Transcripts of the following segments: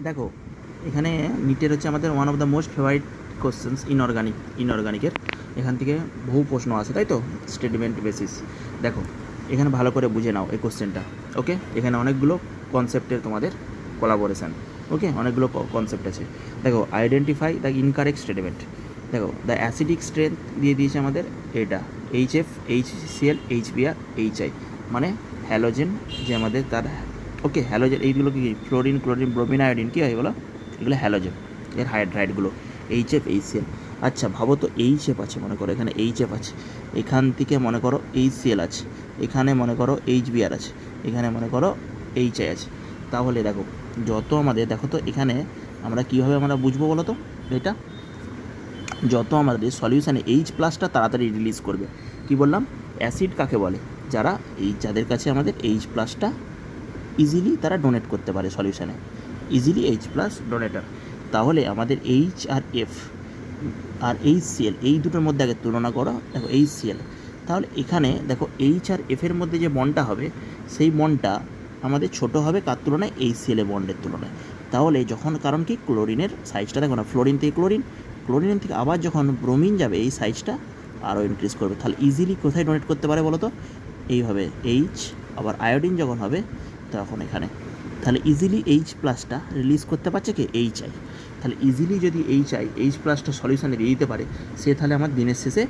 দেখো এখানে নিটের হচ্ছে আমাদের one of the most favourite questions ইনঅর্গানিকের এখান থেকে বহু প্রশ্ন আসে, তাই তো, স্টেটমেন্ট বেসিস। দেখো এখানে ভালো করে বুঝে নাও এই কোশ্চেনটা। ওকে, এখানে অনেকগুলো কনসেপ্টের তোমাদের কোলাবোরেশান। ওকে, অনেকগুলো কনসেপ্ট আছে। দেখো, আইডেন্টিফাই দ্য ইনকারেক্ট স্টেটমেন্ট। দেখো, দ্য অ্যাসিডিক স্ট্রেংথ দিয়ে দিয়েছে আমাদের এটা HF, HCl, HBr, HI, মানে হ্যালোজেন যে আমাদের তার। ওকে, হ্যালোজেন এইগুলো কি ফ্লোরিন, ক্লোরিন, ব্রোমিন, আয়োডিন, কী হয় এগুলো? এগুলো হ্যালোজেন এর হাইড্রাইডগুলো, HF, HCl। আচ্ছা ভাবো তো, HF আছে, মনে করো এখানে HF আছে, এখান থেকে মনে করো HCl আছে, এখানে মনে করো HBr আছে, এখানে মনে করো HI আছে। তাহলে দেখো যত আমাদের, দেখো তো এখানে আমরা কীভাবে আমরা বুঝবো বলো তো এটা? যত আমাদের সলিউশানে H+ তাড়াতাড়ি রিলিজ করবে। কি বললাম? অ্যাসিড কাকে বলে? যাদের কাছে আমাদের H+ ইজিলি তারা ডোনেট করতে পারে সলিউশানে, ইজিলি H+ ডোনেটার। তাহলে আমাদের H আর F আর HCl এই দুটোর মধ্যে আগে তুলনা করো। দেখো HCl, তাহলে এখানে দেখো H আর F এর মধ্যে যে বন্ডটা হবে সেই বন্ডটা আমাদের ছোট হবে কার তুলনায়? HCl এর বন্ডের তুলনায়। তাহলে যখন, কারণ কি, ক্লোরিনের সাইজটা দেখো না, ফ্লোরিন থেকে ক্লোরিন থেকে আবার যখন ব্রোমিন যাবে এই সাইজটা আরও ইনক্রিজ করবে। তাহলে ইজিলি কোথায় ডোনেট করতে পারে বলো তো? এইভাবে H, আবার আয়োডিন যখন হবে তখন এখানে। তাহলে ইজিলি H+টা রিলিজ করতে পারছে কি? HI। তাহলে ইজিলি যদি H+টা সলিউশানে দিয়ে দিতে পারে, সে তাহলে আমার দিনের শেষে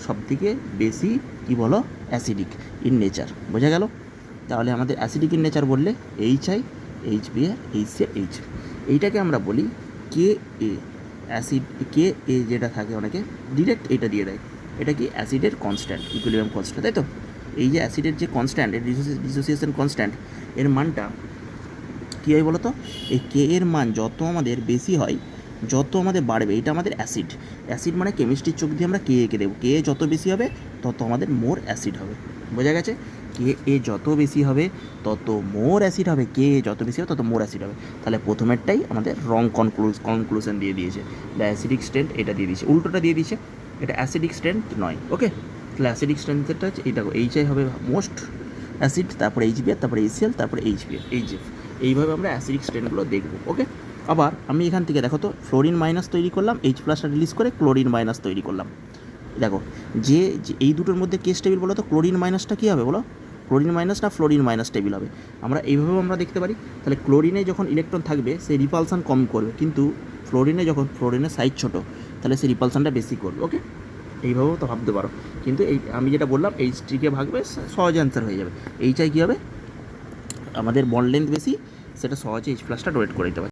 সবথেকে বেশি কী বলো? Acidic in nature. বোঝা গেল? তাহলে আমাদের অ্যাসিডিক ইন নেচার বললে HI, HBr, HCl, HF। এইটাকে আমরা বলি Ka অ্যাসিড। Ka যেটা থাকে অনেকে ডিরেক্ট এটা দিয়ে দেয়, এটা কি অ্যাসিডের কনস্ট্যান্ট, ইকুইলিব্রিয়াম কনস্ট্যান্ট, তাই তো? এই যে অ্যাসিডের যে কনস্ট্যান্ট, এর ডিসোসিয়েশন কনস্ট্যান্ট, এর মানটা কী হয় বলো তো? এই K এর মান যত আমাদের বেশি হয়, যত আমাদের বাড়বে, এটা আমাদের অ্যাসিড মানে কেমিস্ট্রির চোখ দিয়ে আমরা Ka কে দেবো, Ka যত বেশি হবে তত আমাদের মোর অ্যাসিড হবে। বোঝা গেছে? Ka যত বেশি হবে তত মোর অ্যাসিড হবে, Ka যত বেশি হবে তত মোর অ্যাসিড হবে। তাহলে প্রথমেরটাই আমাদের রং কনক্লুশন দিয়ে দিয়েছে, দ্য অ্যাসিডিক স্ট্রেংথ এটা দিয়ে দিয়েছে, উল্টোটা দিয়ে দিয়েছে, এটা অ্যাসিডিক স্ট্রেংথ নয়। ওকে, তাহলে অ্যাসিডিক স্ট্রেংথেরটা হচ্ছে এইটা, HI হবে মোস্ট অ্যাসিড, তারপরে HBr, তারপরে HCl, তারপরে HF। এইভাবে আমরা অ্যাসিডিক স্ট্রেনগুলো দেখবো। ওকে, আবার আমি এখান থেকে দেখো তো ফ্লোরিন মাইনাস তৈরি করলাম, H+টা রিলিজ করে ক্লোরিন মাইনাস তৈরি করলাম। দেখো যে এই দুটোর মধ্যে কে স্টেবিল বলো তো? ক্লোরিন মাইনাসটা কী হবে বলো? ক্লোরিন মাইনাস না ফ্লোরিন মাইনাস স্টেবিল হবে। আমরা এইভাবেও আমরা দেখতে পারি। তাহলে ক্লোরিনে যখন ইলেকট্রন থাকবে সে রিপালসান কম করবে, কিন্তু ফ্লোরিনের সাইজ ছোটো, তাহলে সে রিপালসানটা বেশি করবে। ওকে, এইভাবেও তো ভাবতে পারো। কিন্তু এই আমি যেটা বললাম H3কে ভাগবে, সহজে অ্যান্সার হয়ে যাবে। HI কী হবে? আমাদের বন্ড লেন্থ বেশি, সেটা সহজে H+টা ডোনেট করে দিতে পারে।